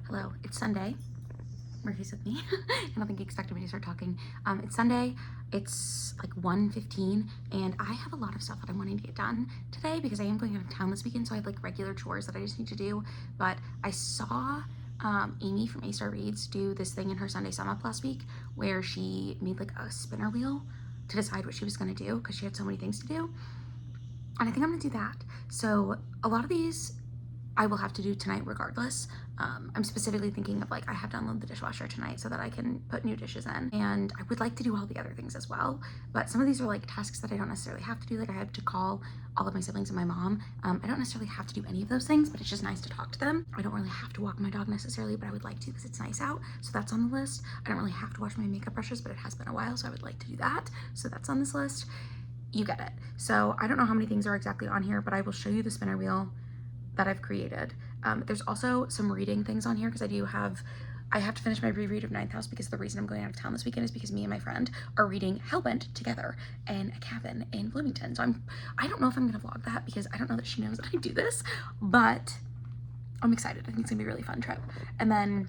Hello, it's Sunday. Murphy's with me. I don't think he expected me to start talking. It's Sunday. It's like 1:15, and I have a lot of stuff that I'm wanting to get done today because I am going out of town this weekend, so I have like regular chores that I just need to do. But I saw Amy from A-Star Reads do this thing in her Sunday Sum Up last week where she made like a spinner wheel to decide what she was going to do because she had so many things to do. And I think I'm going to do that. So a lot of these I will have to do tonight regardless. I'm specifically thinking of like I have to unload the dishwasher tonight so that I can put new dishes in, and I would like to do all the other things as well, but some of these are like tasks that I don't necessarily have to do. Like I have to call all of my siblings and my mom. I don't necessarily have to do any of those things, but it's just nice to talk to them. I don't really have to walk my dog necessarily, but I would like to because it's nice out, so that's on the list. I don't really have to wash my makeup brushes, but it has been a while, so I would like to do that, so that's on this list. You get it. So I don't know how many things are exactly on here, but I will show you the spinner wheel that I've created. There's also some reading things on here because I have to finish my reread of Ninth House because the reason I'm going out of town this weekend is because me and my friend are reading Hellbent together in a cabin in Bloomington. So I don't know if I'm gonna vlog that because I don't know that she knows that I do this, but I'm excited. I think it's gonna be a really fun trip. And then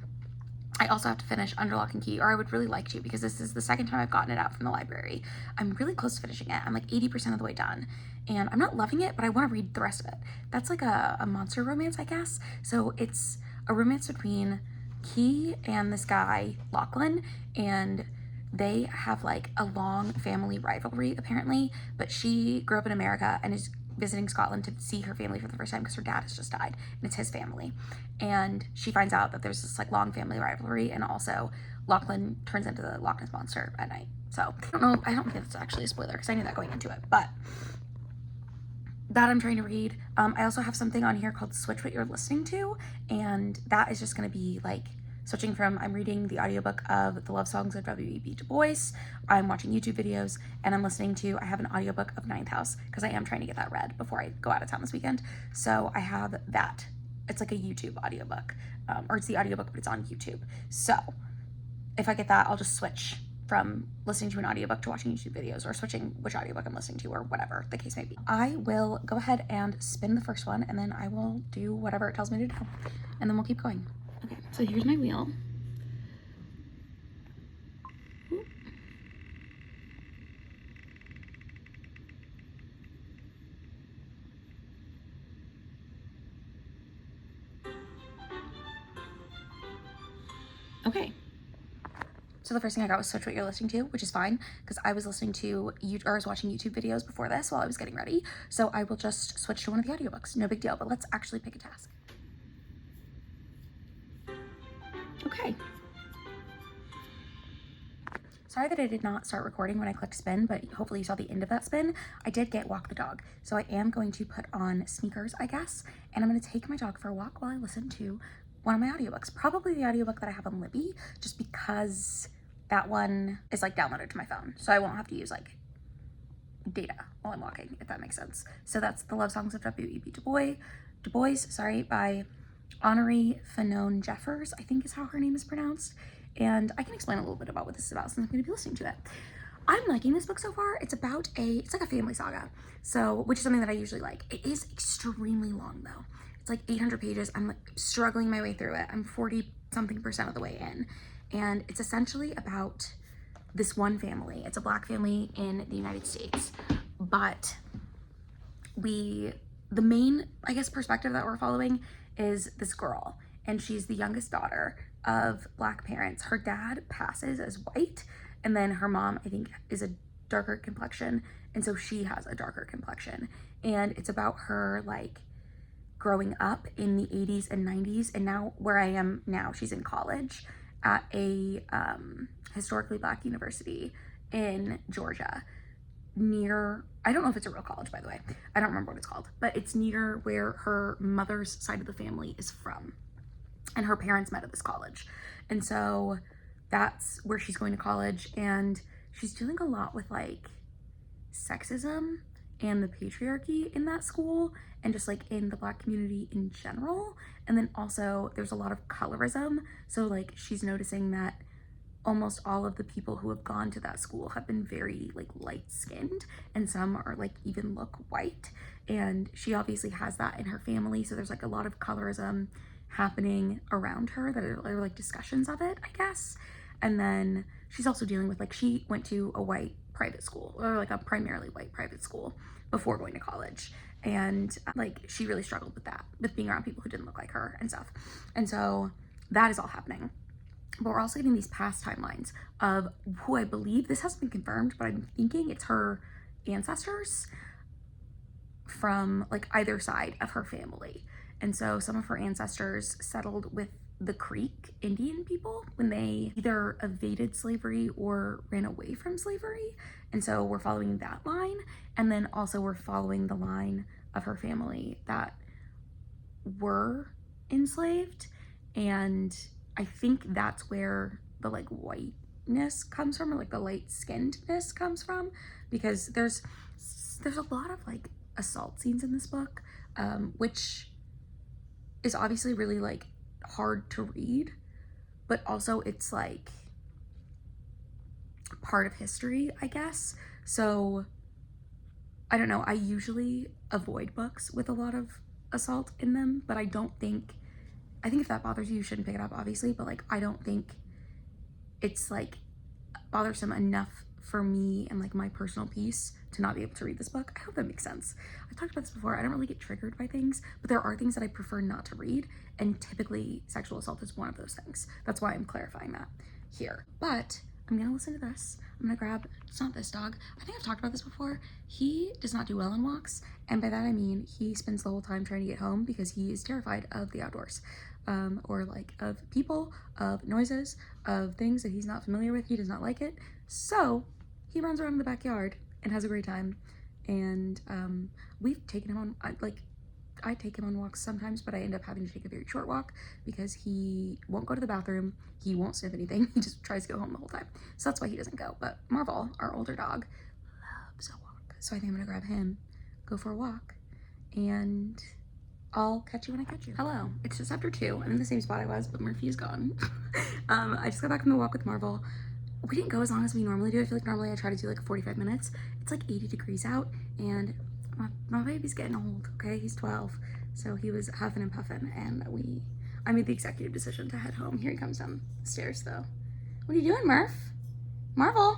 I also have to finish Under Lock and Key, or I would really like to because this is the second time I've gotten it out from the library. I'm really close to finishing it. I'm like 80% of the way done. And I'm not loving it, but I want to read the rest of it. That's like a monster romance, I guess. So it's a romance between Key and this guy, Lachlan, and they have like a long family rivalry apparently, but she grew up in America and is visiting Scotland to see her family for the first time because her dad has just died and it's his family. And she finds out that there's this like long family rivalry, and also Lachlan turns into the Loch Ness Monster at night. So I don't think that's actually a spoiler because I knew that going into it, but that I'm trying to read. I also have something on here called Switch What You're Listening To, and that is just going to be like switching from, I'm reading the audiobook of The Love Songs of W.E.B. Du Bois, I'm watching YouTube videos, and I'm listening to, I have an audiobook of Ninth House because I am trying to get that read before I go out of town this weekend. So I have that. It's like a YouTube audiobook, or it's the audiobook, but it's on YouTube. So if I get that, I'll just switch from listening to an audiobook to watching YouTube videos, or switching which audiobook I'm listening to, or whatever the case may be. I will go ahead and spin the first one, and then I will do whatever it tells me to do, and then we'll keep going. Okay, so here's my wheel. Okay. So the first thing I got was Switch What You're Listening To, which is fine because I was listening to I was watching YouTube videos before this while I was getting ready. So I will just switch to one of the audiobooks. No big deal, but let's actually pick a task. Okay. Sorry that I did not start recording when I clicked spin, but hopefully you saw the end of that spin. I did get Walk the Dog. So I am going to put on sneakers, I guess, and I'm going to take my dog for a walk while I listen to one of my audiobooks. Probably the audiobook that I have on Libby, just because that one is like downloaded to my phone. So I won't have to use like data while I'm walking, if that makes sense. So that's The Love Songs of W.E.B. Du Bois, by Honorée Fanone Jeffers, I think is how her name is pronounced. And I can explain a little bit about what this is about since I'm going to be listening to it. I'm liking this book so far. It's like a family saga, so, which is something that I usually like. It is extremely long though. It's like 800 pages. I'm like struggling my way through it. I'm 40-something% of the way in. And it's essentially about this one family. It's a Black family in the United States, but the main, I guess, perspective that we're following is this girl, and she's the youngest daughter of Black parents. Her dad passes as white, and then her mom, I think, is a darker complexion, and so she has a darker complexion. And it's about her like growing up in the 80s and 90s, and now where I am now, she's in college at a historically Black university in Georgia, near, I don't know if it's a real college, by the way, I don't remember what it's called, but it's near where her mother's side of the family is from, and her parents met at this college. And so that's where she's going to college, and she's dealing a lot with like sexism and the patriarchy in that school, and just like in the Black community in general. And then also there's a lot of colorism, so like she's noticing that almost all of the people who have gone to that school have been very like light-skinned, and some are like even look white, and she obviously has that in her family. So there's like a lot of colorism happening around her that are like discussions of it, I guess. And then she's also dealing with, like, she went to a white private school, or like a primarily white private school before going to college. And like, she really struggled with that, with being around people who didn't look like her and stuff. And so that is all happening. But we're also getting these past timelines of who I believe, this hasn't been confirmed, but I'm thinking it's her ancestors from like either side of her family. And so some of her ancestors settled with the Creek Indian people when they either evaded slavery or ran away from slavery. And so we're following that line. And then also we're following the line of her family that were enslaved. And I think that's where the like whiteness comes from, or like the light skinnedness comes from, because there's a lot of like assault scenes in this book, which is obviously really like hard to read, but also it's like part of history, I guess. So I don't know, I usually avoid books with a lot of assault in them, but I think if that bothers you, you shouldn't pick it up, obviously, but like I don't think it's like bothersome enough for me and like my personal peace to not be able to read this book. I hope that makes sense. I've talked about this before. I don't really get triggered by things, but there are things that I prefer not to read, and typically sexual assault is one of those things. That's why I'm clarifying that here. But I'm gonna listen to this. I'm gonna grab, it's not this dog. I think I've talked about this before. He does not do well on walks, and by that I mean he spends the whole time trying to get home because he is terrified of the outdoors. Or like of people, of noises, of things that he's not familiar with. He does not like it. So he runs around in the backyard and has a great time. And we've taken him on, I take him on walks sometimes, but I end up having to take a very short walk because he won't go to the bathroom. He won't sniff anything. He just tries to go home the whole time. So that's why he doesn't go. But Marvel, our older dog, loves a walk. So I think I'm gonna grab him, go for a walk, and I'll catch you when I catch you. Hello, it's just after 2. I'm in the same spot I was, but Murphy is gone. I just got back from the walk with Marvel. We didn't go as long as we normally do. I feel like normally I try to do like 45 minutes. It's like 80 degrees out, and my baby's getting old, okay? He's 12, so he was huffing and puffing, and I made the executive decision to head home. Here he comes down the stairs, though. What are you doing, Murph? Marvel?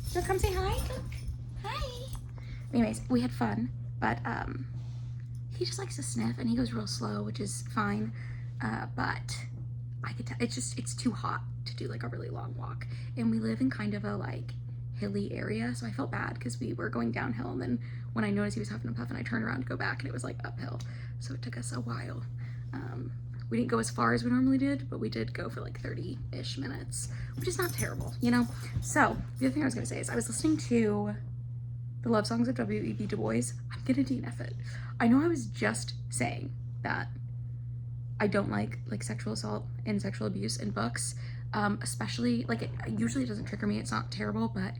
So come say hi? Hi. Anyways, we had fun, but he just likes to sniff, and he goes real slow, which is fine, but I could tell, it's too hot to do like a really long walk, and we live in kind of a like hilly area, so I felt bad because we were going downhill, and then when I noticed he was huffing and puffing, I turned around to go back, and it was like uphill, so it took us a while. We didn't go as far as we normally did, but we did go for like 30-ish minutes, which is not terrible, you know? So the other thing I was gonna say is I was listening to the love songs of W.E.B. Du Bois. I'm gonna DNF it. I know I was just saying that I don't like sexual assault and sexual abuse in books, especially like it usually doesn't trigger me. It's not terrible, but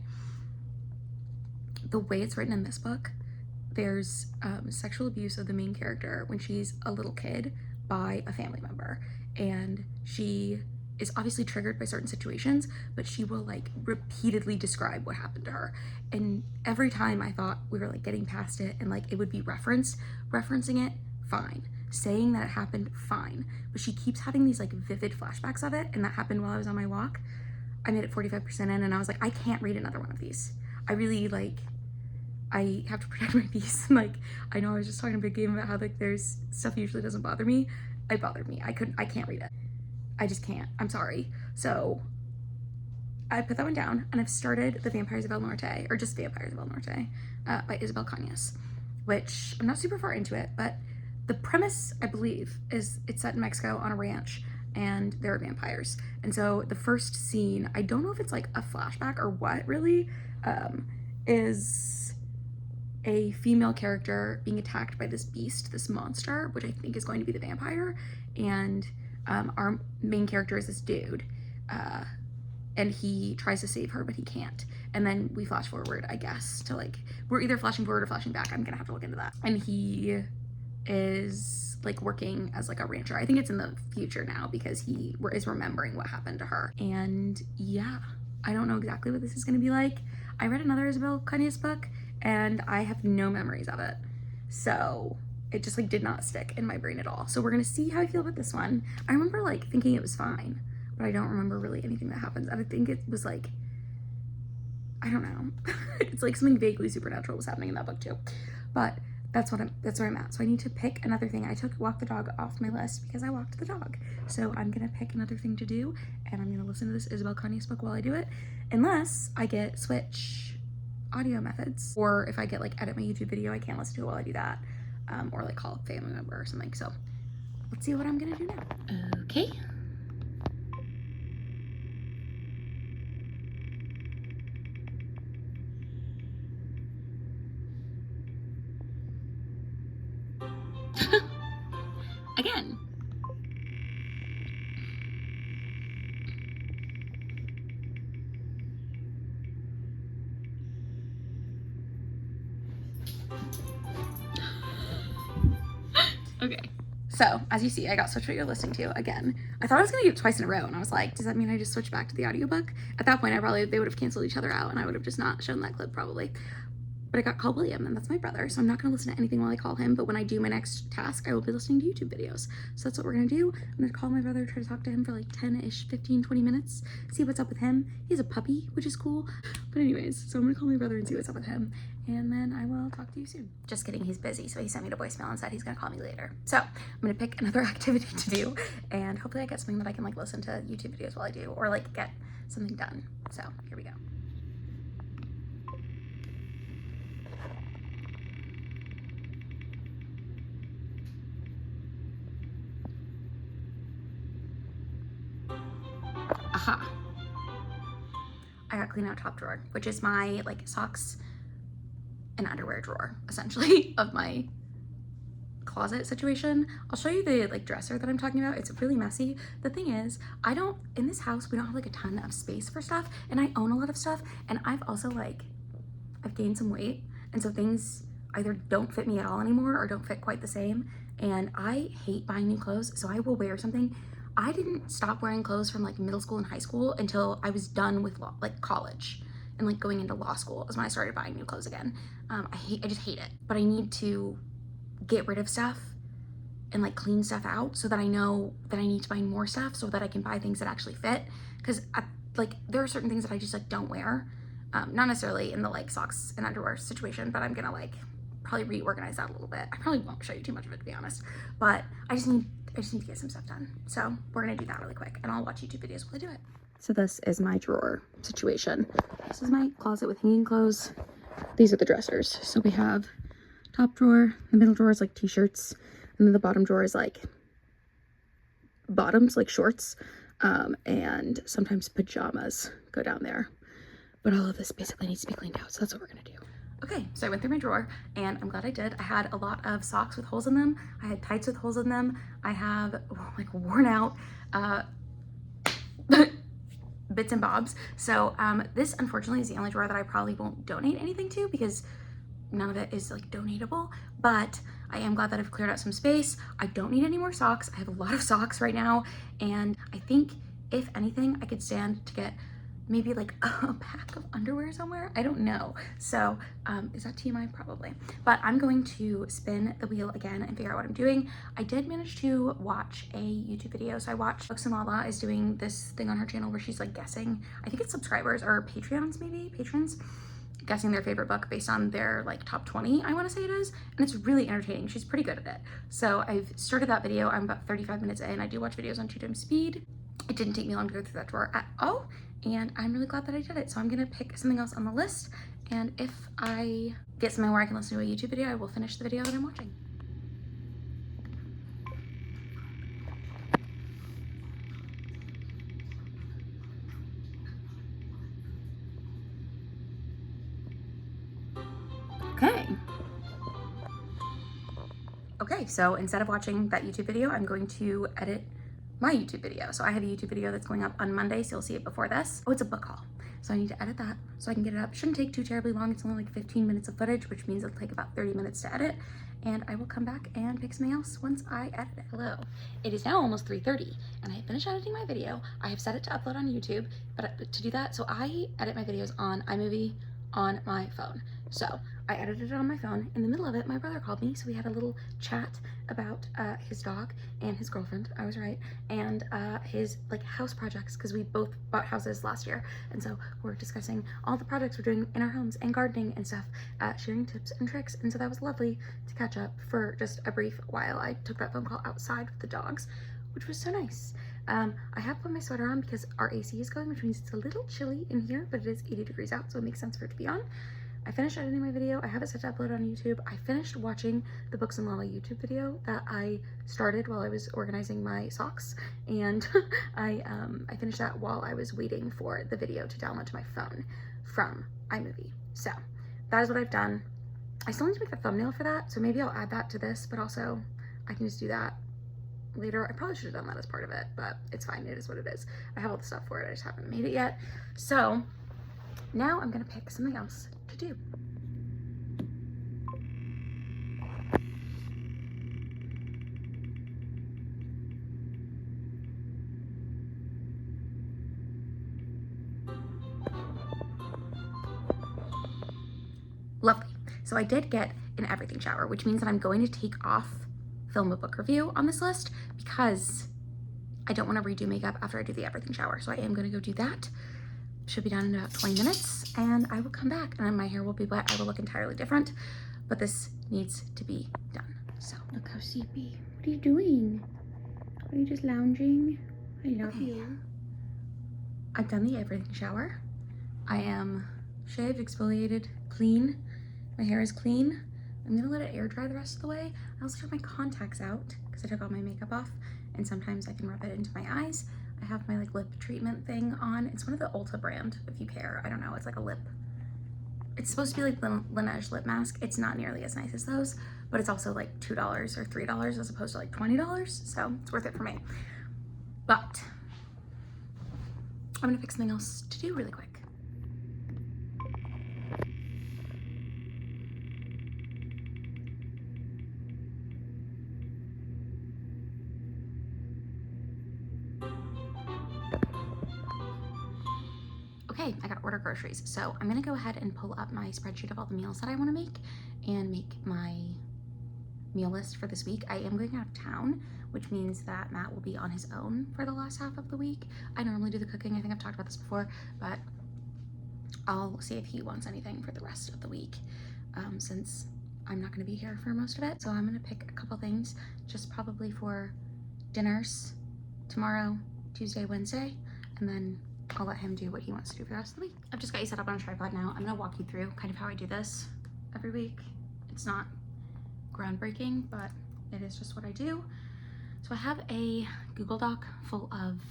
the way it's written in this book, there's sexual abuse of the main character when she's a little kid by a family member, and she is obviously triggered by certain situations, but she will like repeatedly describe what happened to her. And every time I thought we were like getting past it and like it would be referencing it, fine. Saying that it happened, fine. But she keeps having these like vivid flashbacks of it, and that happened while I was on my walk. I made it 45% in, and I was like, I can't read another one of these. I really I have to protect my peace. Like, I know I was just talking a big game about how like there's stuff usually doesn't bother me. It bothered me. I can't read it. I just can't. I'm sorry. So I put that one down, and I've started The Vampires of El Norte, or just Vampires of El Norte, by Isabel Cañas, which I'm not super far into it, but the premise, I believe, is it's set in Mexico on a ranch, and there are vampires. And so the first scene, I don't know if it's like a flashback or what really, is a female character being attacked by this beast, this monster, which I think is going to be the vampire. And our main character is this dude, and he tries to save her, but he can't. And then we flash forward, I guess, to like, we're either flashing forward or flashing back. I'm gonna have to look into that. And he is like working as like a rancher. I think it's in the future now because he is remembering what happened to her. And yeah, I don't know exactly what this is gonna be like. I read another Isabel Cañas book, and I have no memories of it. So it just like did not stick in my brain at all. So we're gonna see how I feel about this one. I remember like thinking it was fine, but I don't remember really anything that happens. And I think it was like, I don't know. It's like something vaguely supernatural was happening in that book too. But that's where I'm at. So I need to pick another thing. I took walk the dog off my list because I walked the dog. So I'm gonna pick another thing to do, and I'm gonna listen to this Isabel Connie's book while I do it, unless I get switch audio methods, or if I get like edit my YouTube video, I can't listen to it while I do that, or like call a family member or something. So let's see what I'm gonna do now. Okay. Again. Okay. So, as you see, I got Switch What You're Listening To again. I thought I was gonna get it twice in a row, and I was like, does that mean I just switch back to the audiobook? At that point, they would have canceled each other out, and I would have just not shown that clip probably. But I got Call William, and that's my brother, so I'm not gonna listen to anything while I call him, but when I do my next task, I will be listening to YouTube videos. So that's what we're gonna do. I'm gonna call my brother, try to talk to him for like 10-ish, 15, 20 minutes, see what's up with him. He has a puppy, which is cool. But anyways, so I'm gonna call my brother and see what's up with him, and then I will talk to you soon. Just kidding, he's busy, so he sent me a voicemail and said he's gonna call me later. So I'm gonna pick another activity to do, and hopefully I get something that I can like listen to YouTube videos while I do, or like get something done. So here we go. Aha. I got clean out top drawer, which is my like socks and underwear drawer, essentially, of my closet situation. I'll show you the like dresser that I'm talking about. It's really messy. The thing is, in this house, we don't have like a ton of space for stuff, and I own a lot of stuff, and I've also like, I've gained some weight, and so things either don't fit me at all anymore or don't fit quite the same, and I hate buying new clothes, so I will wear something. I didn't stop wearing clothes from like middle school and high school until I was done with like college and like going into law school is when I started buying new clothes again. I just hate it, but I need to get rid of stuff and like clean stuff out so that I know that I need to buy more stuff so that I can buy things that actually fit. Because like there are certain things that I just like don't wear, not necessarily in the like socks and underwear situation, but I'm gonna like probably reorganize that a little bit. I probably won't show you too much of it, to be honest, but I just need to get some stuff done. So we're gonna do that really quick, and I'll watch YouTube videos while I do it. So this is my drawer situation. This is my closet with hanging clothes. These are the dressers. So we have top drawer, the middle drawer is like t-shirts, and then the bottom drawer is like bottoms, like shorts, and sometimes pajamas go down there. But all of this basically needs to be cleaned out, so that's what we're gonna do. Okay, so I went through my drawer, and I'm glad I did. I had a lot of socks with holes in them. I had tights with holes in them. I have like worn out bits and bobs. So this unfortunately is the only drawer that I probably won't donate anything to because none of it is like donatable, but I am glad that I've cleared out some space. I don't need any more socks. I have a lot of socks right now, and I think if anything, I could stand to get maybe like a pack of underwear somewhere. I don't know. So is that TMI? Probably. But I'm going to spin the wheel again and figure out what I'm doing. I did manage to watch a YouTube video. So I watched Books and Lala is doing this thing on her channel where she's like guessing, I think it's subscribers or patrons, guessing their favorite book based on their like top 20, I want to say it is, and it's really entertaining. She's pretty good at it. So I've started that video. I'm about 35 minutes in. I do watch videos on 2x speed. It didn't take me long to go through that drawer at all, and I'm really glad that I did it. So I'm gonna pick something else on the list, and if I get something where I can listen to a YouTube video, I will finish the video that I'm watching. Okay, so instead of watching that YouTube video, I'm going to edit my YouTube video. So I have a YouTube video that's going up on Monday, so you'll see it before this. Oh, it's a book haul. So I need to edit that so I can get it up. It shouldn't take too terribly long. It's only like 15 minutes of footage, which means it'll take about 30 minutes to edit. And I will come back and pick something else once I edit it. Hello. It is now almost 3:30 and I have finished editing my video. I have set it to upload on YouTube, but to do that, so I edit my videos on iMovie on my phone. So I edited it on my phone. In the middle of it, my brother called me, so we had a little chat about his dog and his girlfriend, I was right, and his like house projects, because we both bought houses last year, and so we're discussing all the projects we're doing in our homes and gardening and stuff, sharing tips and tricks, and so that was lovely to catch up for just a brief while. I took that phone call outside with the dogs, which was so nice. I have put my sweater on because our AC is going, which means it's a little chilly in here, but it is 80 degrees out, so it makes sense for it to be on. I finished editing my video. I have it set to upload on YouTube. I finished watching the Books and Lala YouTube video that I started while I was organizing my socks, and I finished that while I was waiting for the video to download to my phone from iMovie. So that is what I've done. I still need to make the thumbnail for that, so maybe I'll add that to this, but also I can just do that later. I probably should have done that as part of it, but it's fine. It is what it is. I have all the stuff for it. I just haven't made it yet. So now I'm gonna pick something else to do. Lovely. So I did get an everything shower, which means that I'm going to take off film a book review on this list because I don't want to redo makeup after I do the everything shower. So I am going to go do that. Should be done in about 20 minutes, and I will come back and my hair will be wet. I will look entirely different, but this needs to be done. So look how sleepy. What are you doing? Are you just lounging? I love you. I've done the everything shower. I am shaved, exfoliated, clean. My hair is clean. I'm gonna let it air dry the rest of the way. I also took my contacts out because I took all my makeup off, and sometimes I can rub it into my eyes. I have my like lip treatment thing on. It's one of the Ulta brand, if you care. I don't know, it's like a lip. It's supposed to be like Laneige lip mask. It's not nearly as nice as those, but it's also like $2 or $3 as opposed to like $20. So it's worth it for me. But I'm gonna pick something else to do really quick. Okay, I gotta order groceries. So I'm gonna go ahead and pull up my spreadsheet of all the meals that I wanna make and make my meal list for this week. I am going out of town, which means that Matt will be on his own for the last half of the week. I normally do the cooking. I think I've talked about this before, but I'll see if he wants anything for the rest of the week since I'm not gonna be here for most of it. So I'm gonna pick a couple things just probably for dinners tomorrow, Tuesday, Wednesday, and then I'll let him do what he wants to do for the rest of the week. I've just got you set up on a tripod now. I'm gonna walk you through kind of how I do this every week. It's not groundbreaking, but it is just what I do. So I have a Google Doc full of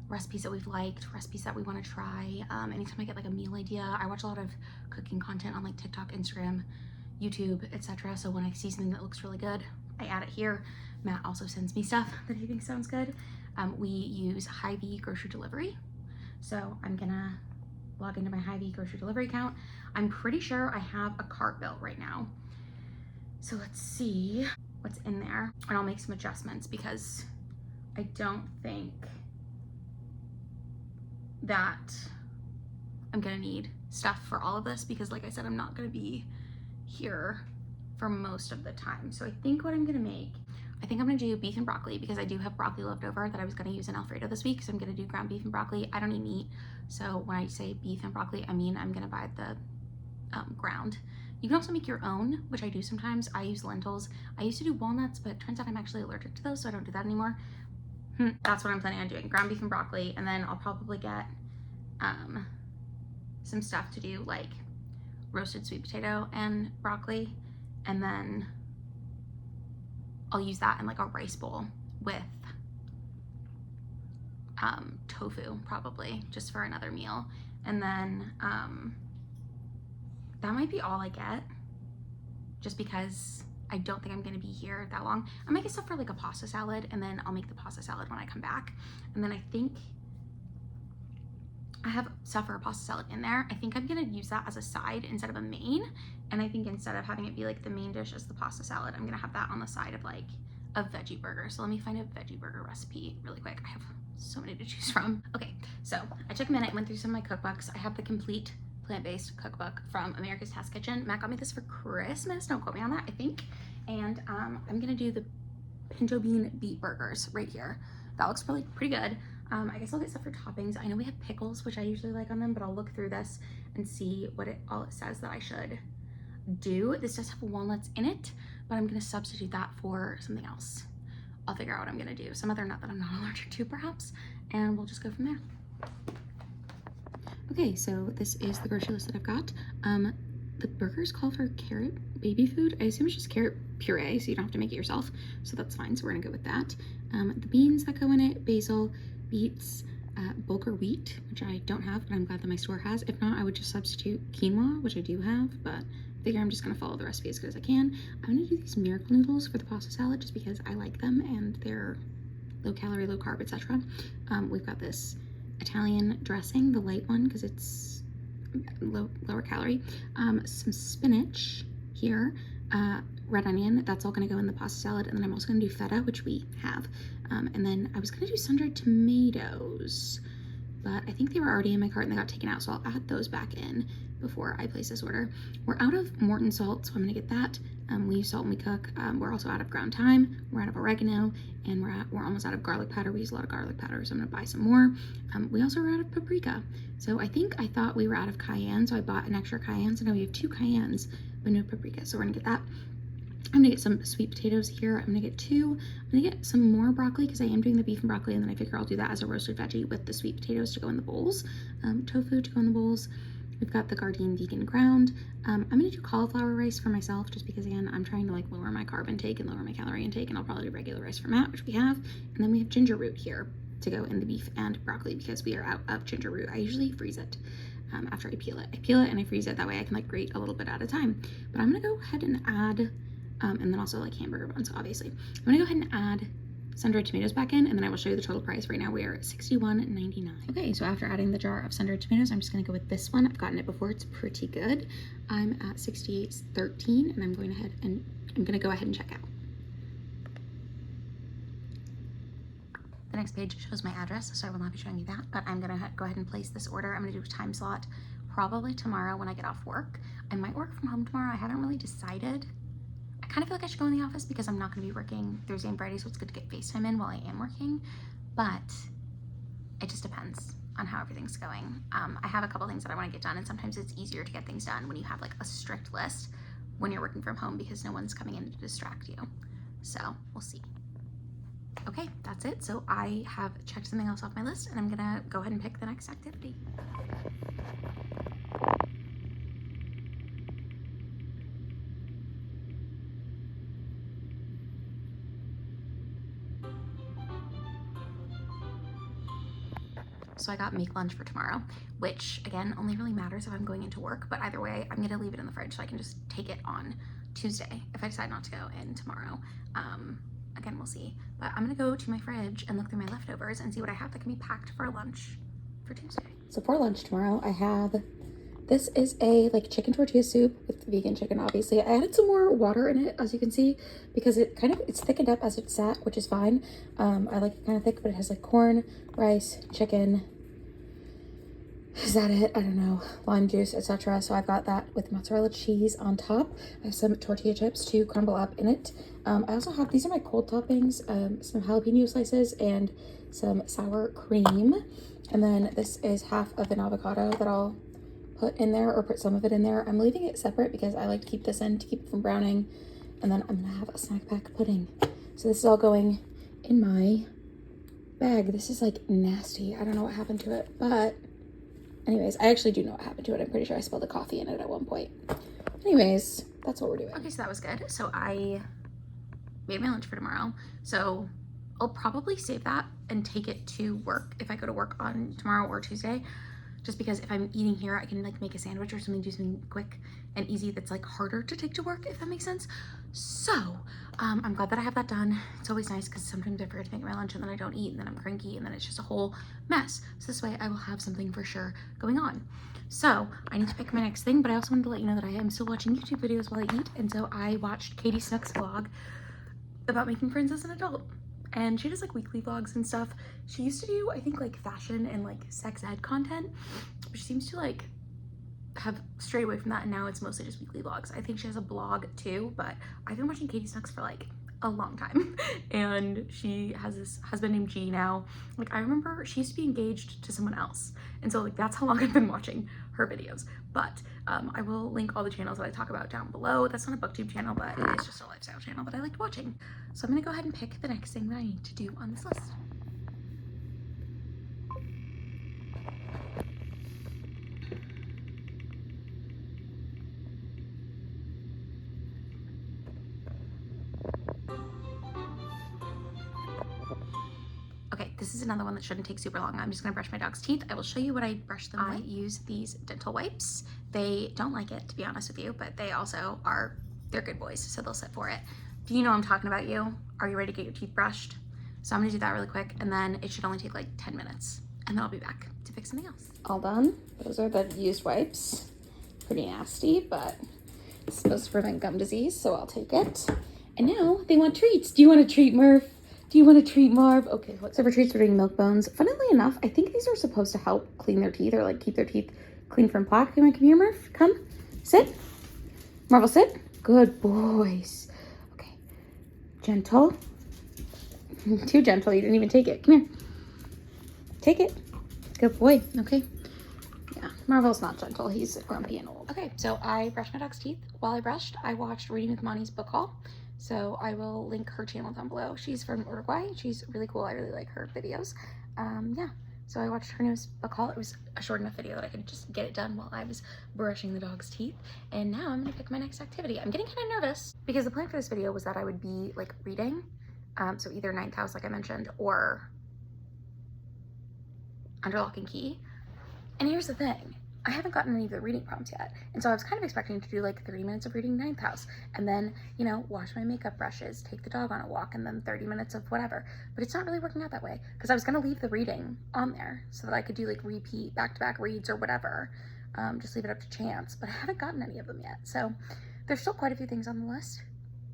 recipes that we've liked, recipes that we want to try. Anytime I get like a meal idea, I watch a lot of cooking content on like TikTok, Instagram, YouTube, etc. So when I see something that looks really good, I add it here. Matt also sends me stuff that he thinks sounds good. We use Hy-Vee grocery delivery. So I'm gonna log into my Hy-Vee grocery delivery account. I'm pretty sure I have a cart built right now. So let's see what's in there, and I'll make some adjustments because I don't think that I'm gonna need stuff for all of this because like I said, I'm not gonna be here for most of the time. So I think what I'm gonna make, I think I'm gonna do beef and broccoli because I do have broccoli left over that I was gonna use in Alfredo this week. So I'm gonna do ground beef and broccoli. I don't eat meat. So when I say beef and broccoli, I mean I'm gonna buy the ground. You can also make your own, which I do sometimes. I use lentils. I used to do walnuts, but it turns out I'm actually allergic to those, so I don't do that anymore. That's what I'm planning on doing, ground beef and broccoli, and then I'll probably get some stuff to do like roasted sweet potato and broccoli, and then I'll use that in like a rice bowl with tofu probably just for another meal. And then that might be all I get just because I don't think I'm gonna be here that long. I might get stuff for like a pasta salad, and then I'll make the pasta salad when I come back. And then I think I have stuff for a pasta salad in there. I think I'm gonna use that as a side instead of a main. And I think instead of having it be like the main dish as the pasta salad, I'm gonna have that on the side of like a veggie burger. So let me find a veggie burger recipe really quick. I have so many to choose from. Okay, so I took a minute, went through some of my cookbooks. I have the complete plant-based cookbook from America's Test Kitchen. Matt got me this for Christmas, don't quote me on that, I think. And I'm gonna do the pinto bean beet burgers right here. That looks pretty good. I guess I'll get stuff for toppings. I know we have pickles, which I usually like on them, but I'll look through this and see what all it says that I should do. This does have walnuts in it, but I'm gonna substitute that for something else. I'll figure out what I'm gonna do. Some other nut that I'm not allergic to perhaps, and we'll just go from there. Okay, so this is the grocery list that I've got. The burgers call for carrot baby food. I assume it's just carrot puree, so you don't have to make it yourself. So that's fine, so we're gonna go with that. The beans that go in it, basil, beets, bulgur wheat, which I don't have, but I'm glad that my store has. If not, I would just substitute quinoa, which I do have, but I figure I'm just gonna follow the recipe as good as I can. I'm gonna do these miracle noodles for the pasta salad just because I like them and they're low calorie, low carb, etc. We've got this Italian dressing, the light one, because it's lower calorie. Some spinach here, red onion, that's all gonna go in the pasta salad, and then I'm also gonna do feta, which we have. And then I was gonna do sun-dried tomatoes, but I think they were already in my cart and they got taken out, so I'll add those back in before I place this order. We're out of Morton salt, so I'm gonna get that. We use salt when we cook. We're also out of ground thyme, we're out of oregano, and we're almost out of garlic powder. We use a lot of garlic powder, so I'm gonna buy some more. We also are out of paprika. So I thought we were out of cayenne, so I bought an extra cayenne, so now we have 2 cayennes, but no paprika, so we're gonna get that. I'm gonna get some sweet potatoes here. I'm gonna get 2. I'm gonna get some more broccoli because I am doing the beef and broccoli, and then I figure I'll do that as a roasted veggie with the sweet potatoes to go in the bowls. Tofu to go in the bowls. We've got the Gardein vegan ground. I'm gonna do cauliflower rice for myself just because, again, I'm trying to like lower my carb intake and lower my calorie intake, and I'll probably do regular rice for Matt, which we have. And then we have ginger root here to go in the beef and broccoli because we are out of ginger root. I usually freeze it after I peel it. I peel it and I freeze it. That way I can like grate a little bit at a time. But I'm gonna go ahead and add, and then also like hamburger buns, obviously. I'm gonna go ahead and add sun-dried tomatoes back in, and then I will show you the total price. Right now we are at $61.99. Okay, so after adding the jar of sun-dried tomatoes, I'm just gonna go with this one. I've gotten it before, it's pretty good. I'm at $68.13, and I'm going ahead and I'm gonna go ahead and check out. The next page shows my address, so I will not be showing you that, but I'm gonna go ahead and place this order. I'm gonna do a time slot probably tomorrow when I get off work. I might work from home tomorrow. I haven't really decided. I kind of feel like I should go in the office because I'm not going to be working Thursday and Friday, so it's good to get FaceTime in while I am working, but it just depends on how everything's going. I have a couple things that I want to get done, and sometimes it's easier to get things done when you have like a strict list when you're working from home because no one's coming in to distract you. So we'll see. Okay, that's it. So I have checked something else off my list, and I'm gonna go ahead and pick the next activity. So I got make lunch for tomorrow, which again only really matters if I'm going into work, but either way I'm gonna leave it in the fridge so I can just take it on Tuesday if I decide not to go in tomorrow. Again, we'll see, but I'm gonna go to my fridge and look through my leftovers and see what I have that can be packed for lunch for Tuesday. So for lunch tomorrow I have, this is a like chicken tortilla soup with vegan chicken, obviously. I added some more water in it, as you can see, because it's thickened up as it sat, which is fine. I like it kind of thick, but it has like corn, rice, chicken. Is that it? I don't know. Lime juice, etc. So I've got that with mozzarella cheese on top. I have some tortilla chips to crumble up in it. I also have, these are my cold toppings, some jalapeno slices and some sour cream. And then this is half of an avocado that I'll put in there, or put some of it in there. I'm leaving it separate because I like to keep this in to keep it from browning. And then I'm gonna have a snack pack pudding. So this is all going in my bag. This is like nasty. I don't know what happened to it, but anyways, I actually do know what happened to it. I'm pretty sure I spilled the coffee in it at one point. Anyways, that's what we're doing. Okay, so that was good. So I made my lunch for tomorrow. So I'll probably save that and take it to work if I go to work on tomorrow or Tuesday. Just because if I'm eating here, I can like make a sandwich or something, do something quick and easy that's like harder to take to work, if that makes sense. So I'm glad that I have that done. It's always nice because sometimes I forget to make my lunch and then I don't eat and then I'm cranky and then it's just a whole mess. So this way I will have something for sure going on. So I need to pick my next thing, but I also wanted to let you know that I am still watching YouTube videos while I eat. And so I watched Katie Snook's vlog about making friends as an adult. And she does like weekly vlogs and stuff. She used to do, I think, like fashion and like sex ed content, but she seems to like have strayed away from that, and now it's mostly just weekly vlogs. I think she has a blog too, but I've been watching Katie Snooks for like a long time and she has this husband named G now. Like, I remember she used to be engaged to someone else, and so like that's how long I've been watching her videos. But I will link all the channels that I talk about down below. That's not a booktube channel, but it is just a lifestyle channel that I liked watching. So I'm gonna go ahead and pick the next thing that I need to do on this list. Okay, this is another one that shouldn't take super long. I'm just gonna brush my dog's teeth. I will show you what I brush them with. I use these dental wipes. They don't like it, to be honest with you, but they also they're good boys, so they'll sit for it. Do you know I'm talking about you? Are you ready to get your teeth brushed? So I'm gonna do that really quick, and then it should only take like 10 minutes, and then I'll be back to fix something else. All done. Those are the used wipes. Pretty nasty, but it's supposed to prevent gum disease, so I'll take it. And now they want treats. Do you want a treat, Murph? Do you want to treat Marv? Okay, so for treats, we're doing milk bones. Funnily enough, I think these are supposed to help clean their teeth or like keep their teeth clean from plaque. Come here, Murph. Come. Sit. Marvel, sit. Good boys. Okay. Gentle. Too gentle. You didn't even take it. Come here. Take it. Good boy. Okay. Yeah, Marvel's not gentle. He's grumpy and old. Okay, so I brushed my dog's teeth. While I brushed, I watched Reading with Monty's book haul. So I will link her channel down below. She's from Uruguay. She's really cool. I really like her videos. Yeah, so I watched her newest book haul. It was a short enough video that I could just get it done while I was brushing the dog's teeth. And now I'm gonna pick my next activity. I'm getting kind of nervous because the plan for this video was that I would be like reading. So either Ninth House, like I mentioned, or Under Lock and Key. And here's the thing. I haven't gotten any of the reading prompts yet. And so I was kind of expecting to do like 30 minutes of reading Ninth House and then, you know, wash my makeup brushes, take the dog on a walk, and then 30 minutes of whatever. But it's not really working out that way because I was going to leave the reading on there so that I could do like repeat back-to-back reads or whatever. Just leave it up to chance. But I haven't gotten any of them yet. So there's still quite a few things on the list.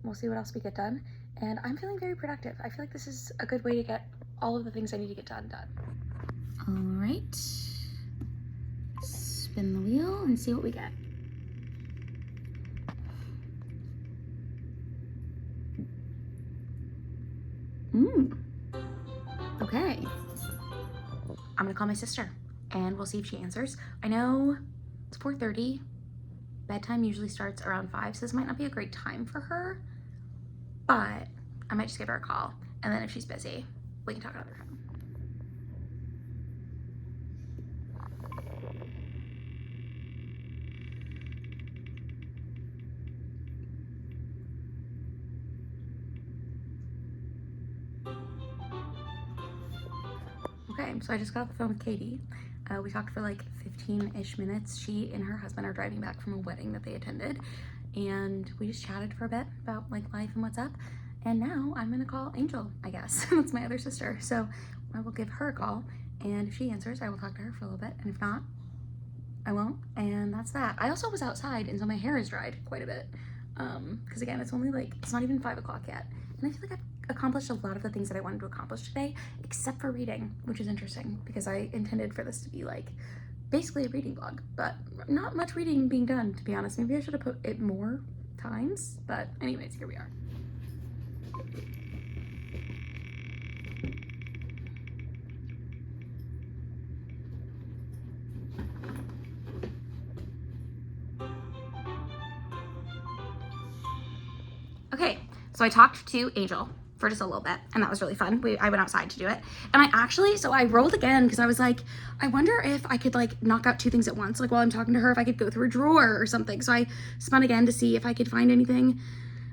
We'll see what else we get done. And I'm feeling very productive. I feel like this is a good way to get all of the things I need to get done. All right. Spin the wheel and see what we get. Okay. I'm gonna call my sister and we'll see if she answers. I know it's 4:30. Bedtime usually starts around 5, so this might not be a great time for her, but I might just give her a call, and then if she's busy, we can talk another time. Okay, so I just got off the phone with Katie. We talked for like 15-ish minutes. She and her husband are driving back from a wedding that they attended, and we just chatted for a bit about like life and what's up. And now I'm gonna call Angel, I guess. That's my other sister. So I will give her a call, and if she answers, I will talk to her for a little bit, and if not, I won't. And that's that. I also was outside, and so my hair is dried quite a bit. Because again, it's only like, it's not even 5 o'clock yet. And I feel like I've accomplished a lot of the things that I wanted to accomplish today, except for reading, which is interesting because I intended for this to be like basically a reading vlog, but not much reading being done, to be honest. Maybe I should have put it more times, but anyways, here we are. Okay, so I talked to Angel for just a little bit, and that was really fun. I went outside to do it, and I rolled again because I was like, I wonder if I could like knock out 2 things at once, like while I'm talking to her, if I could go through a drawer or something. So I spun again to see if I could find anything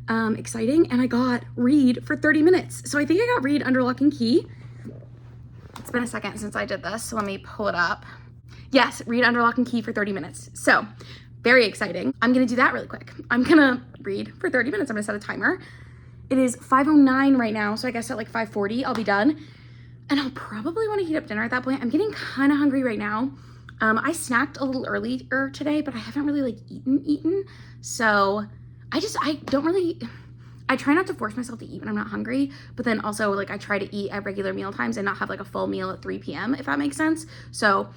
exciting, and I got read for 30 minutes. So I think I got read Under Lock and Key. It's been a second since I did this, so let me pull it up. Yes, read Under Lock and Key for 30 minutes. So very exciting. I'm gonna do that really quick. I'm gonna read for 30 minutes. I'm gonna set a timer. It is 5:09 right now, so I guess at like 5:40 I'll be done. And I'll probably wanna heat up dinner at that point. I'm getting kinda hungry right now. I snacked a little earlier today, but I haven't really like eaten. So I try not to force myself to eat when I'm not hungry, but then also like I try to eat at regular meal times and not have like a full meal at 3 p.m. if that makes sense. So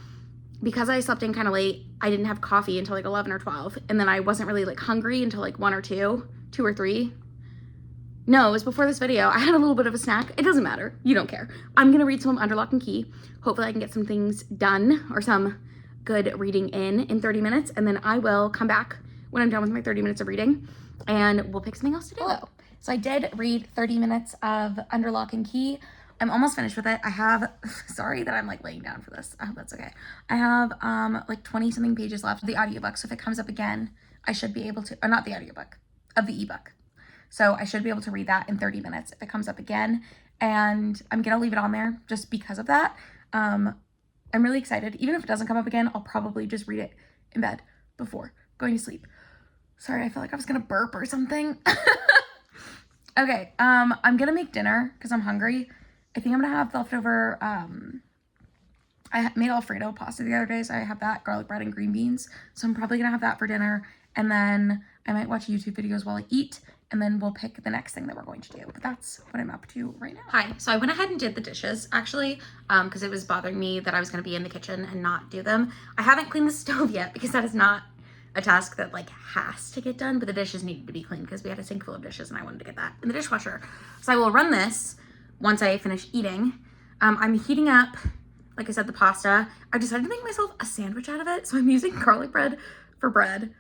because I slept in kind of late, I didn't have coffee until like 11 or 12. And then I wasn't really like hungry until like 1 or 2 or 3. No, it was before this video. I had a little bit of a snack. It doesn't matter. You don't care. I'm going to read some Under Lock and Key. Hopefully I can get some things done or some good reading in 30 minutes. And then I will come back when I'm done with my 30 minutes of reading and we'll pick something else to do. Hello. So I did read 30 minutes of Under Lock and Key. I'm almost finished with it. I have, sorry that I'm like laying down for this. I hope that's okay. I have like 20 something pages left of the audiobook. So if it comes up again, I should be able to, or not the audiobook, of the ebook. So I should be able to read that in 30 minutes if it comes up again. And I'm going to leave it on there just because of that. I'm really excited. Even if it doesn't come up again, I'll probably just read it in bed before going to sleep. Sorry, I felt like I was going to burp or something. Okay, I'm going to make dinner because I'm hungry. I think I'm going to have leftover, I made Alfredo pasta the other day, so I have that, garlic bread and green beans. So I'm probably going to have that for dinner. And then I might watch YouTube videos while I eat. And then we'll pick the next thing that we're going to do. But that's what I'm up to right now. Hi, so I went ahead and did the dishes, actually, because it was bothering me that I was going to be in the kitchen and not do them. I haven't cleaned the stove yet because that is not a task that like has to get done, but the dishes needed to be cleaned because we had a sink full of dishes and I wanted to get that in the dishwasher. So I will run this once I finish eating. I'm heating up, like I said, the pasta. I decided to make myself a sandwich out of it. So I'm using garlic bread for bread.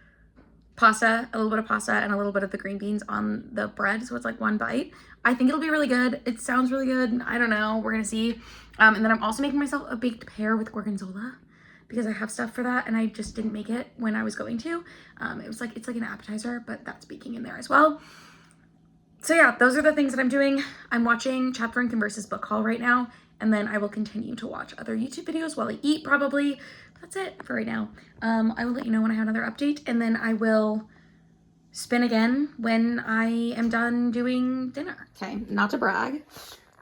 Pasta, a little bit of pasta and a little bit of the green beans on the bread. So it's like one bite. I think it'll be really good. It sounds really good. I don't know. We're going to see. And then I'm also making myself a baked pear with gorgonzola because I have stuff for that. And I just didn't make it when I was going to. It's like an appetizer, but that's baking in there as well. So yeah, those are the things that I'm doing. I'm watching Chapter and Converse's book haul right now. And then I will continue to watch other YouTube videos while I eat probably. That's it for right now. I will let you know when I have another update, and then I will spin again when I am done doing dinner. Okay, not to brag,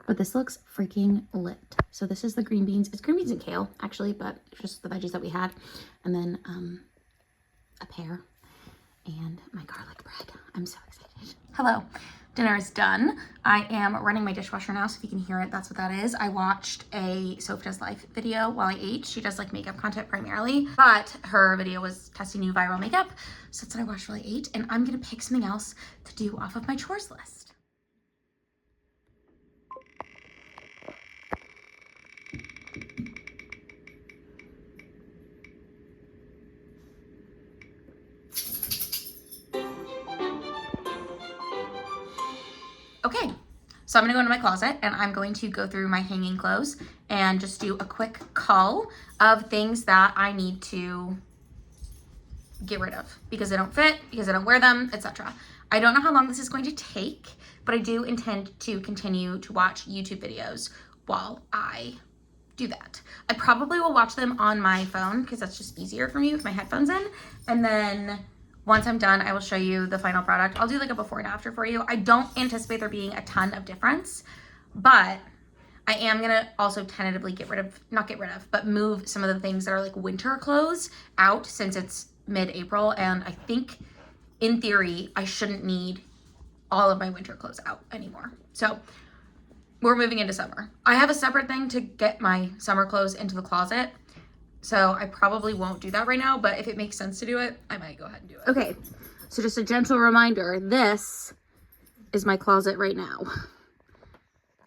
but this looks freaking lit. So this is the green beans. It's green beans and kale, actually, but it's just the veggies that we had. And then a pear and my garlic bread. I'm so excited. Hello. Dinner is done. I am running my dishwasher now, so if you can hear it, that's what that is. I watched a Sophie Does Life video while I ate. She does like makeup content primarily, but her video was testing new viral makeup. So that's what I watched while I ate, and I'm gonna pick something else to do off of my chores list. Okay, so I'm gonna go into my closet and I'm going to go through my hanging clothes and just do a quick cull of things that I need to get rid of because they don't fit, because I don't wear them, etc. I don't know how long this is going to take, but I do intend to continue to watch YouTube videos while I do that. I probably will watch them on my phone because that's just easier for me with my headphones in. And then once I'm done, I will show you the final product. I'll do like a before and after for you. I don't anticipate there being a ton of difference, but I am gonna also tentatively but move some of the things that are like winter clothes out since it's mid-April. And I think in theory, I shouldn't need all of my winter clothes out anymore. So we're moving into summer. I have a separate thing to get my summer clothes into the closet. So I probably won't do that right now, but if it makes sense to do it, I might go ahead and do it. Okay, so just a gentle reminder, this is my closet right now.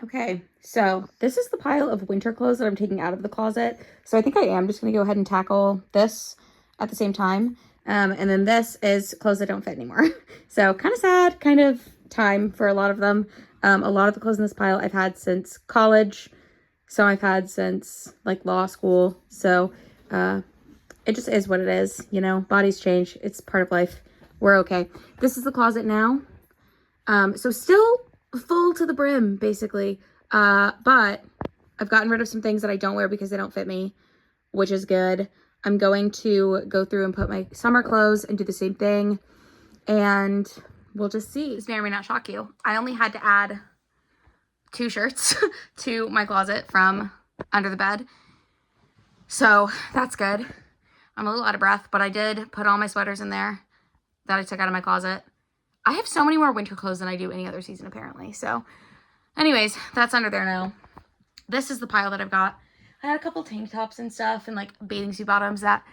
Okay, so this is the pile of winter clothes that I'm taking out of the closet. So I think I am just gonna go ahead and tackle this at the same time. And then this is clothes that don't fit anymore. So kind of sad, kind of time for a lot of them. A lot of the clothes in this pile I've had since college. Some I've had since like law school. So it just is what it is, you know, bodies change. It's part of life. We're okay. This is the closet now. So still full to the brim, basically. But I've gotten rid of some things that I don't wear because they don't fit me, which is good. I'm going to go through and put my summer clothes and do the same thing. And we'll just see. This may or may not shock you. I only had to add 2 shirts to my closet from under the bed. So that's good. I'm a little out of breath, but I did put all my sweaters in there that I took out of my closet. I have so many more winter clothes than I do any other season, apparently. So anyways, that's under there now. This is the pile that I've got. I had a couple tank tops and stuff and like bathing suit bottoms that,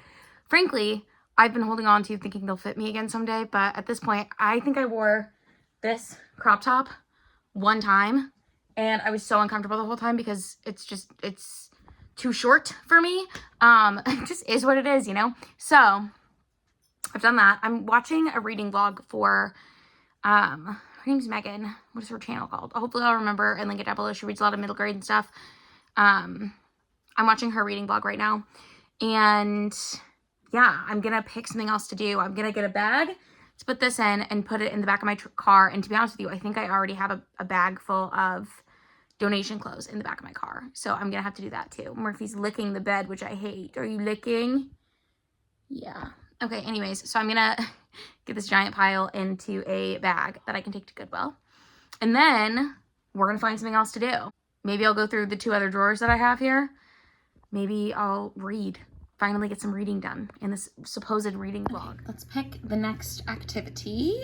frankly, I've been holding on to thinking they'll fit me again someday. But at this point, I think I wore this crop top one time and I was so uncomfortable the whole time because it's too short for me. It just is what it is, you know? So I've done that. I'm watching a reading vlog for, her name's Megan. What is her channel called? Hopefully I'll remember and link it down below. She reads a lot of middle grade and stuff. I'm watching her reading vlog right now. And yeah, I'm going to pick something else to do. I'm going to get a bag to put this in and put it in the back of my car. And to be honest with you, I think I already have a bag full of donation clothes in the back of my car. So I'm going to have to do that too. Murphy's licking the bed, which I hate. Are you licking? Yeah. Okay, anyways, so I'm going to get this giant pile into a bag that I can take to Goodwill. And then we're going to find something else to do. Maybe I'll go through the 2 other drawers that I have here. Maybe I'll read. Finally get some reading done in this supposed reading vlog. Let's pick the next activity.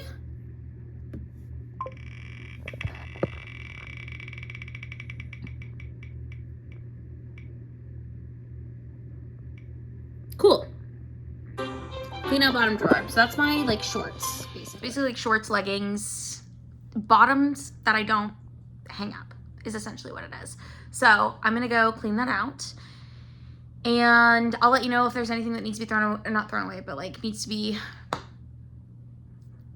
Cool. Clean out bottom drawer. So that's my like shorts, basically like shorts, leggings, bottoms that I don't hang up is essentially what it is. So I'm gonna go clean that out. And I'll let you know if there's anything that needs to be thrown, or not thrown away, but like needs to be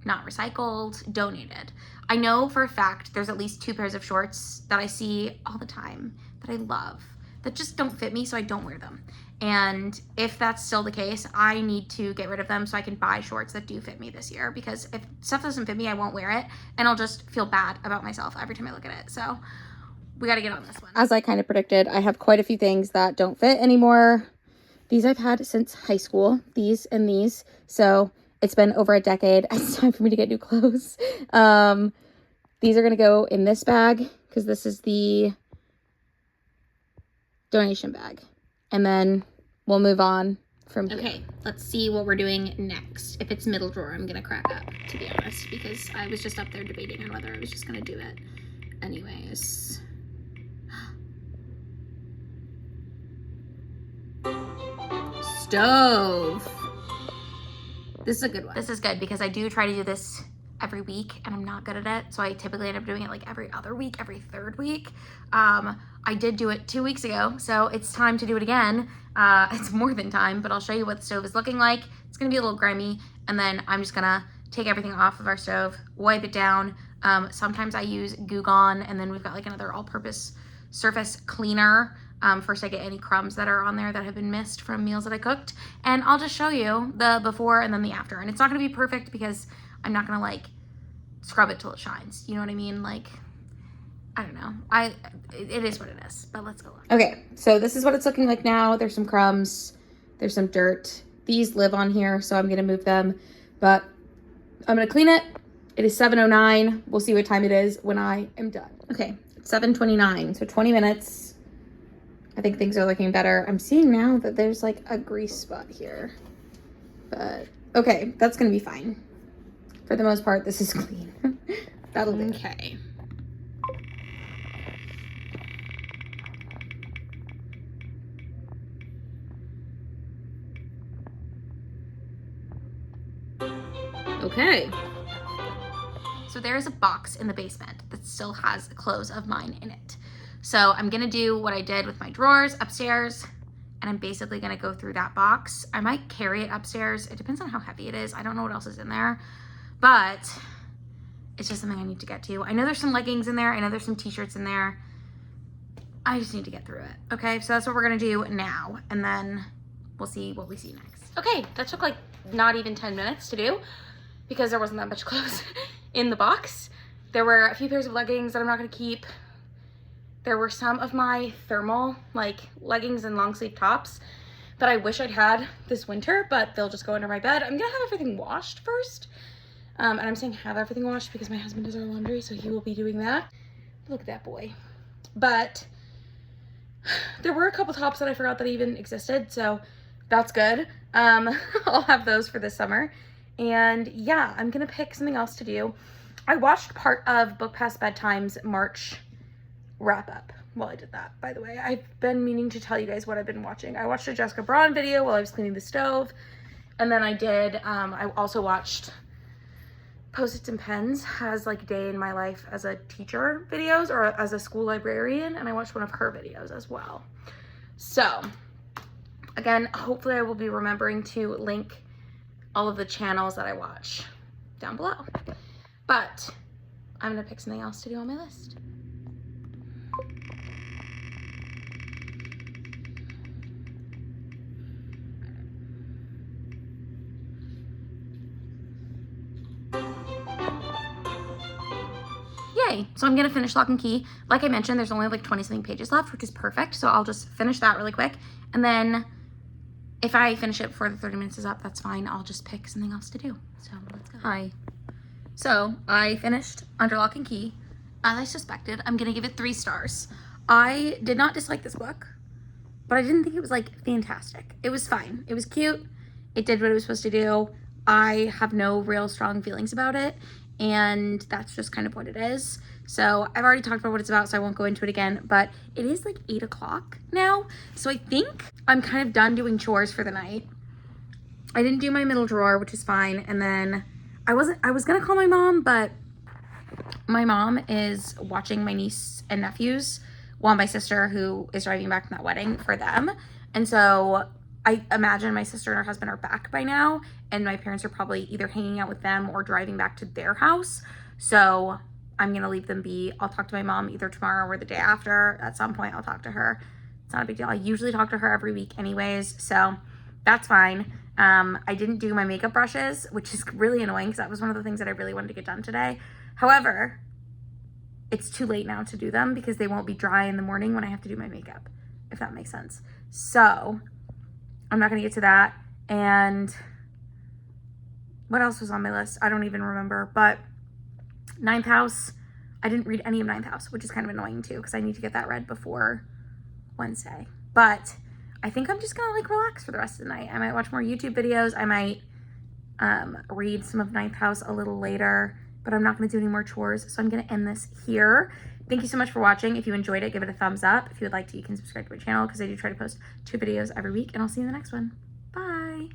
not recycled, donated. I know for a fact there's at least 2 pairs of shorts that I see all the time that I love that just don't fit me, so I don't wear them. And if that's still the case, I need to get rid of them so I can buy shorts that do fit me this year, because if stuff doesn't fit me, I won't wear it and I'll just feel bad about myself every time I look at it. So we got to get on this one. As I kind of predicted, I have quite a few things that don't fit anymore. These I've had since high school, these and these. So it's been over a decade. It's time for me to get new clothes. These are going to go in this bag because this is the donation bag. And then we'll move on from here. Okay, let's see what we're doing next. If it's middle drawer, I'm going to crack up, to be honest, because I was just up there debating on whether I was just going to do it. Anyways. Stove. This is a good one. This is good because I do try to do this every week and I'm not good at it. So I typically end up doing it like every other week, every 3rd week. I did do it 2 weeks ago, so it's time to do it again. It's more than time, but I'll show you what the stove is looking like. It's gonna be a little grimy, and then I'm just gonna take everything off of our stove, wipe it down. Sometimes I use Goo Gone, and then we've got like another all-purpose surface cleaner. First I get any crumbs that are on there that have been missed from meals that I cooked, and I'll just show you the before and then the after. And it's not gonna be perfect because I'm not gonna like scrub it till it shines. You know what I mean? Like, I don't know. It is what it is, but let's go on. Okay, so this is what it's looking like now. There's some crumbs, there's some dirt. These live on here, so I'm gonna move them, but I'm gonna clean it. It is 7:09. We'll see what time it is when I am done. Okay, it's 7:29, so 20 minutes. I think things are looking better. I'm seeing now that there's like a grease spot here, but okay, that's gonna be fine. For the most part, this is clean. That'll do. Okay. Okay. So there is a box in the basement that still has clothes of mine in it. So I'm gonna do what I did with my drawers upstairs, and I'm basically gonna go through that box. I might carry it upstairs. It depends on how heavy it is. I don't know what else is in there, but it's just something I need to get to. I know there's some leggings in there. I know there's some t-shirts in there. I just need to get through it. Okay, so that's what we're gonna do now, and then we'll see what we see next. Okay, that took like not even 10 minutes to do because there wasn't that much clothes in the box. There were a few pairs of leggings that I'm not gonna keep. There were some of my thermal like leggings and long sleeve tops that I wish I'd had this winter, but they'll just go under my bed. I'm gonna have everything washed first. And I'm saying have everything washed because my husband does our laundry, so he will be doing that. Look at that boy. But there were a couple tops that I forgot that even existed, so that's good. I'll have those for this summer. And yeah, I'm gonna pick something else to do. I watched part of Book Past Bedtime's March wrap up. while I did that, by the way. I've been meaning to tell you guys what I've been watching. I watched a Jessica Braun video while I was cleaning the stove. And then I also watched Post-its and Pens has like day in my life as a teacher videos or as a school librarian. And I watched one of her videos as well. So again, hopefully I will be remembering to link all of the channels that I watch down below. But I'm gonna pick something else to do on my list. Yay, so I'm gonna finish Lock and Key. Like I mentioned, there's only like 20 something pages left, which is perfect. So I'll just finish that really quick. And then if I finish it before the 30 minutes is up, that's fine. I'll just pick something else to do. So let's go. Hi. So I finished Under Lock and Key. As I suspected, I'm gonna give it 3 stars. I did not dislike this book, but I didn't think it was like fantastic. It was fine. It was cute. It did what it was supposed to do. I have no real strong feelings about it, and that's just kind of what it is. So I've already talked about what it's about, so I won't go into it again, but it is like 8 o'clock now. So I think I'm kind of done doing chores for the night. I didn't do my middle drawer, which is fine. And then I was gonna call my mom, but my mom is watching my niece and nephews while my sister, who is driving back from that wedding, for them. And so I imagine my sister and her husband are back by now, and my parents are probably either hanging out with them or driving back to their house. So I'm gonna leave them be. I'll talk to my mom either tomorrow or the day after. At some point, I'll talk to her. It's not a big deal. I usually talk to her every week anyways, so that's fine. I didn't do my makeup brushes, which is really annoying because that was one of the things that I really wanted to get done today. However, it's too late now to do them because they won't be dry in the morning when I have to do my makeup, if that makes sense. So I'm not gonna get to that. And what else was on my list? I don't even remember, but Ninth House, I didn't read any of Ninth House, which is kind of annoying too, because I need to get that read before Wednesday. But I think I'm just gonna like relax for the rest of the night. I might watch more YouTube videos. I might read some of Ninth House a little later, but I'm not gonna do any more chores. So I'm gonna end this here. Thank you so much for watching. If you enjoyed it, give it a thumbs up. If you would like to, you can subscribe to my channel because I do try to post 2 videos every week, and I'll see you in the next one. Bye.